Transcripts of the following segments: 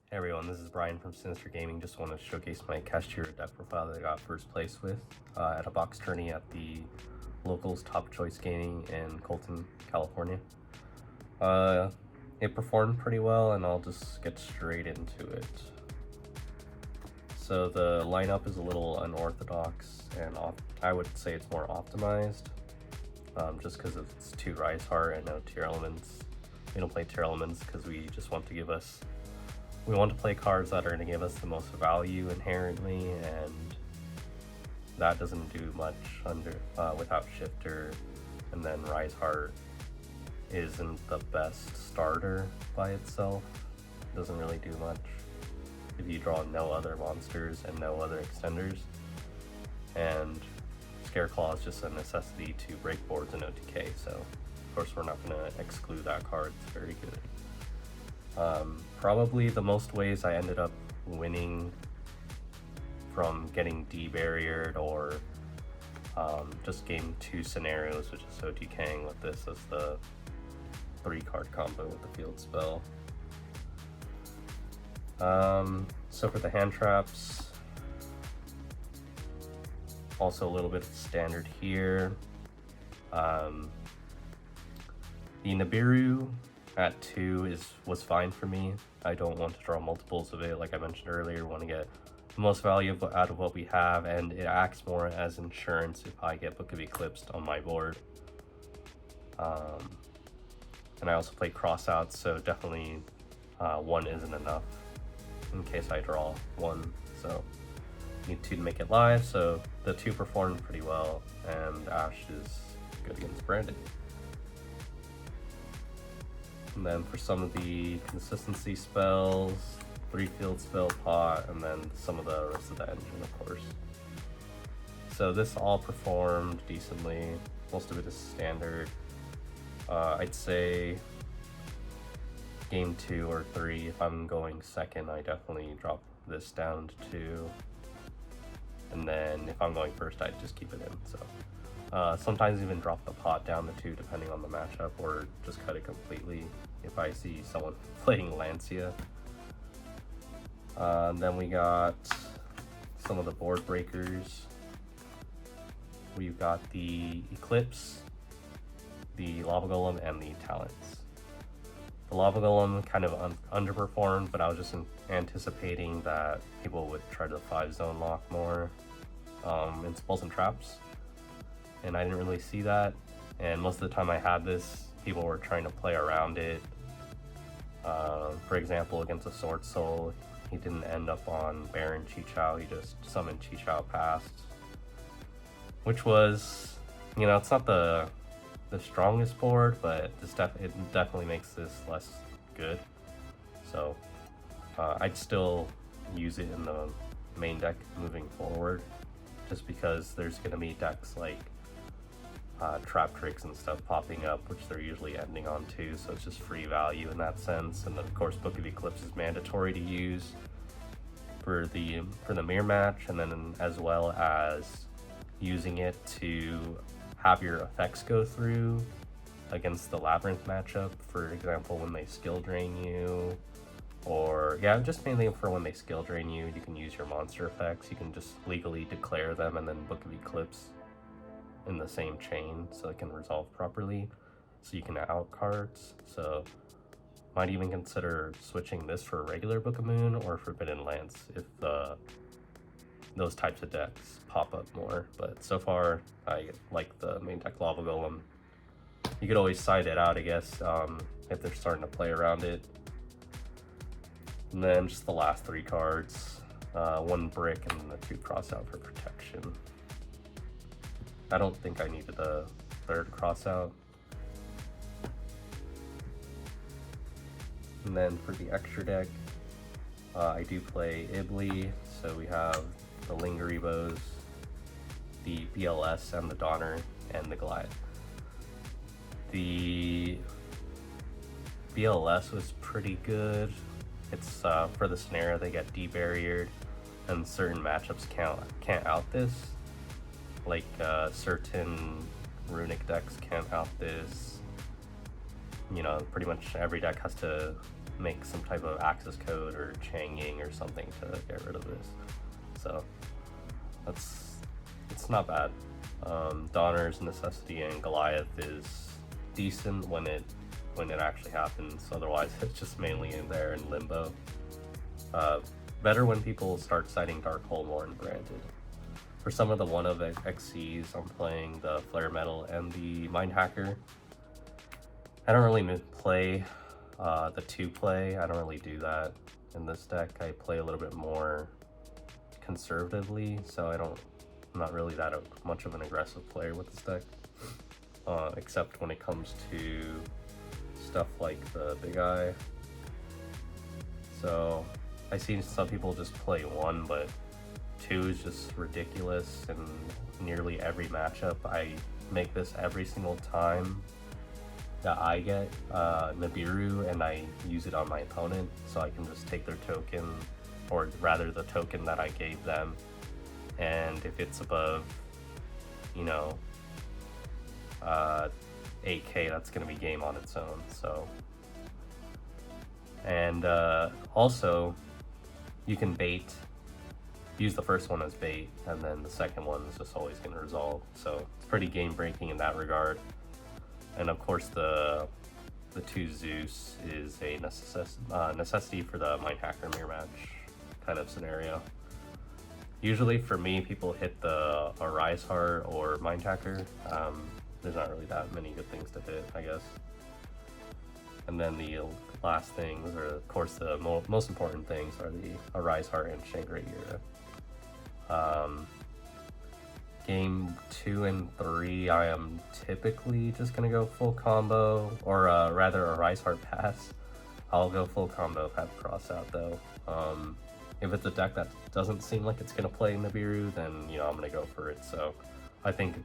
Hey everyone, this is Brian from Sinister Gaming. Just want to showcase my Kashtira deck profile that I got first place with at a box tourney at the locals Top Choice Gaming in Colton, California. It performed pretty well, and I'll just get straight into it. So the lineup is a little unorthodox, and I would say it's more optimized, just because it's 2 Rise Heart and no Tier Elements. We don't play Tier Elements because we just want to give us we want to play cards that are going to give us the most value inherently, and that doesn't do much without Shifter. And then Rise Heart isn't the best starter by itself. Doesn't really do much if you draw no other monsters and no other extenders. And Scareclaw is just a necessity to break boards in OTK, so of course we're not going to exclude that card. It's very good. Probably the most ways I ended up winning from getting debarriered or just game 2 scenarios, which is OTKing with this as the 3-card combo with the field spell. So for the hand traps, also a little bit of standard here. The Nibiru at 2 was fine for me. I don't want to draw multiples of it, like I mentioned earlier. Want to get the most value out of what we have, and it acts more as insurance if I get Book of Eclipsed on my board. And I also play crossouts, so definitely 1 isn't enough in case I draw 1. So need 2 to make it live. So the 2 performed pretty well, and Ash is good against Brandon. And then for some of the consistency spells, 3 field spell pot, and then some of the rest of the engine, of course. So this all performed decently. Most of it is standard. I'd say game 2 or 3, if I'm going second, I definitely drop this down to 2. And then if I'm going first, I'd just keep it in. So sometimes even drop the pot down to 2 depending on the matchup, or just cut it completely if I see someone playing Lancia. Then we got some of the board breakers. We've got the Eclipse, the Lava Golem, and the Talents. The Lava Golem kind of underperformed, but I was just anticipating that people would try to 5-zone lock more in spells and traps, and I didn't really see that. And most of the time I had this, people were trying to play around it. For example, against a Sword Soul, he didn't end up on Baron Chichao, he just summoned Chichao past, which was, it's not the strongest board, but it definitely makes this less good. So I'd still use it in the main deck moving forward, just because there's going to be decks like trap tricks and stuff popping up, which they're usually ending on too, so it's just free value in that sense. And then of course Book of Eclipse is mandatory to use for the mirror match, and then as well as using it to have your effects go through against the Labyrinth matchup, for example when they skill drain you, or just mainly for when they skill drain you. You can use your monster effects, you can just legally declare them and then Book of Eclipse in the same chain so it can resolve properly, so you can out cards. So might even consider switching this for a regular Book of Moon or Forbidden Lance if those types of decks pop up more. But so far I like the main deck Lava Golem. You could always side it out, I guess, if they're starting to play around it. And then just the last 3 cards, 1 brick and then the 2 cross out for protection. I don't think I needed a 3rd cross out. And then for the extra deck, I do play Ibli, so we have the Lingeribos, the BLS, and the Donner, and the Glide. The BLS was pretty good. It's for the scenario they get debarriered, and certain matchups can't out this. Like certain runic decks can't out this. Pretty much every deck has to make some type of access code or changing or something to get rid of this. So it's not bad. Donner's Necessity and Goliath is decent when it actually happens. Otherwise, it's just mainly in there in limbo. Better when people start citing Darkhold more in Branded. For some of the one of XCs, I'm playing the Flare Metal and the Mind Hacker. I don't really play the 2-play. I don't really do that in this deck. I play a little bit more conservatively, so I'm not really that much of an aggressive player with this deck, except when it comes to stuff like the Big Eye. So I see some people just play 1, but 2 is just ridiculous in nearly every matchup. I make this every single time that I get Nibiru, and I use it on my opponent, so I can just take their token, or rather the token that I gave them, and if it's above, you know, 8k, that's going to be game on its own. So, and also you can use the first one as bait, and then the second one is just always going to resolve. So it's pretty game breaking in that regard. And of course the 2 Zeus is a necessity for the Mind Hacker mirror match kind of scenario. Usually for me, people hit the Arise Heart or Mind Hacker. There's not really that many good things to hit, I guess. And then the last things, or of course the most important things, are the Arise Heart and Shangri-La. Game 2 and 3, I am typically just gonna go full combo, or rather Arise Heart pass. I'll go full combo, have cross out though. If it's a deck that doesn't seem like it's gonna play Nibiru, then you know I'm gonna go for it. So I think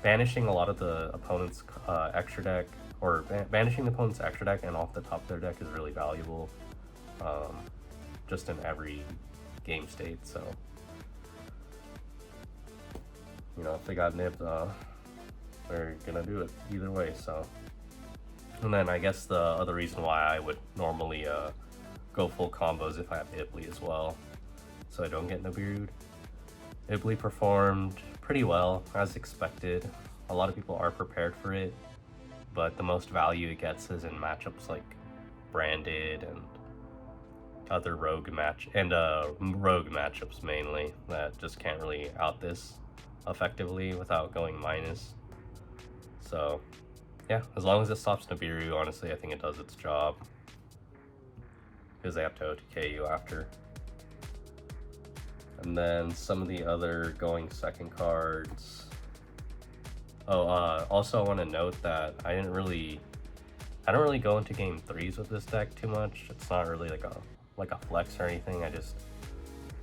banishing a lot of the opponent's extra deck, or banishing the opponent's extra deck and off the top of their deck is really valuable, just in every game state. So you know, if they got nipped, they're gonna do it either way. So, and then I guess the other reason why I would normally go full combos if I have Ibli as well, so I don't get Nibiru'd. Ibli performed pretty well, as expected. A lot of people are prepared for it, but the most value it gets is in matchups like Branded and other rogue matchups mainly, that just can't really out this effectively without going minus. So yeah, as long as it stops Nibiru, honestly I think it does its job, because they have to OTK you after. And then some of the other going second cards. Also I want to note that I don't really go into game 3s with this deck too much. It's not really like a flex or anything. I just,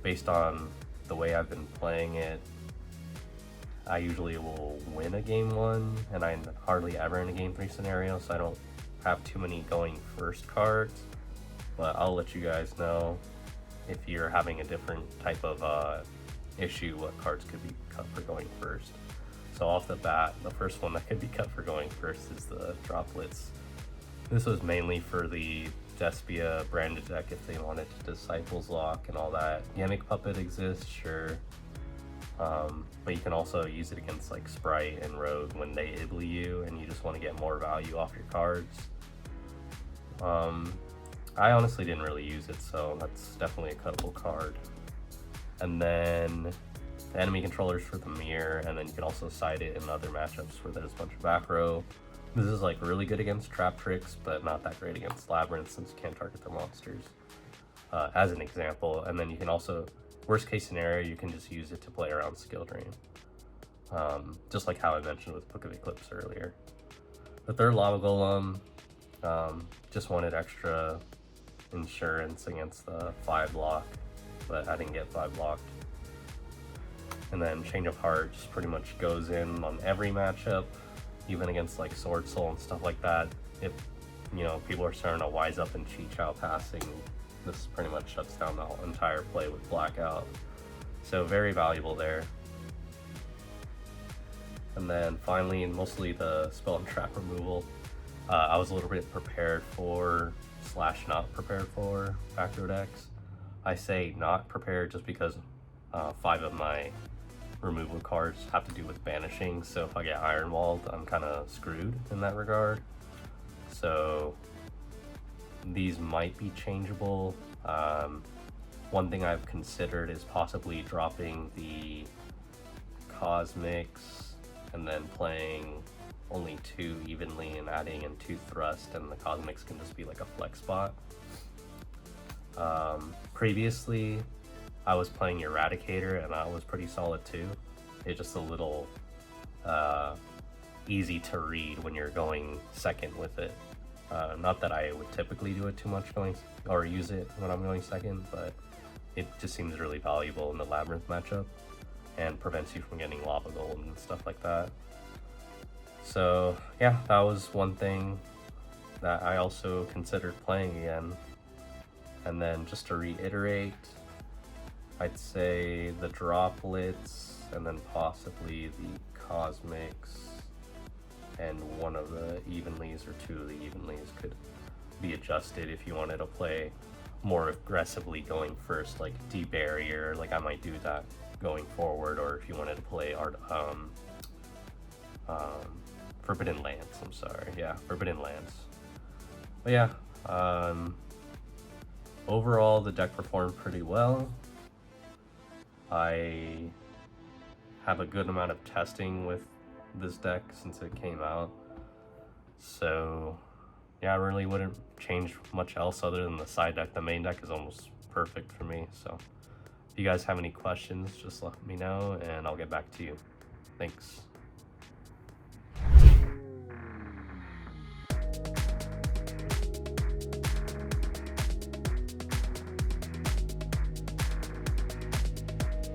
based on the way I've been playing it, I usually will win a game 1, and I'm hardly ever in a game 3 scenario, so I don't have too many going first cards. But I'll let you guys know if you're having a different type of issue, what cards could be cut for going first. So off the bat, the first one that could be cut for going first is the Droplets. This was mainly for the Despia branded deck if they wanted to Disciples Lock and all that. Yemic Puppet exists, sure. But you can also use it against like Sprite and Rogue when they Ibli you and you just want to get more value off your cards. I honestly didn't really use it, so that's definitely a cuttable card. And then the enemy controllers for the mirror, and then you can also side it in other matchups where there's a bunch of back row. This is like really good against Trap Tricks, but not that great against Labyrinth since you can't target their monsters, as an example. And then you can also, worst case scenario, you can just use it to play around Skill Drain, just like how I mentioned with Book of Eclipse earlier. The third Lava Golem, just wanted extra insurance against the 5 block, but I didn't get 5 blocked. And then Change of Heart just pretty much goes in on every matchup, even against like Sword Soul and stuff like that. If you know people are starting to wise up and Chi Chow passing, this pretty much shuts down the whole entire play with Blackout. So very valuable there. And then finally, and mostly the spell and trap removal. I was a little bit prepared for slash not prepared for backrow decks. I say not prepared just because 5 of my removal cards have to do with banishing, so if I get Iron Walled, I'm kind of screwed in that regard. So these might be changeable. One thing I've considered is possibly dropping the Cosmics and then playing only 2 evenly and adding in 2 Thrust, and the Cosmics can just be like a flex spot. Previously, I was playing Eradicator and that was pretty solid too. It's just a little easy to read when you're going second with it. Not that I would typically do it too much going or use it when I'm going second, but it just seems really valuable in the Labyrinth matchup and prevents you from getting Lava Golem and stuff like that. So yeah, that was one thing that I also considered playing again. And then just to reiterate, I'd say the Droplets and then possibly the Cosmics and one of the Evenlies or 2 of the Evenlies could be adjusted if you wanted to play more aggressively going first, like Deep Barrier, like I might do that going forward, or if you wanted to play Forbidden Lands, I'm sorry, yeah, Forbidden Lands. But yeah, overall the deck performed pretty well. I have a good amount of testing with this deck since it came out, so yeah, I really wouldn't change much else other than the side deck. The main deck is almost perfect for me, so if you guys have any questions, just let me know and I'll get back to you. Thanks.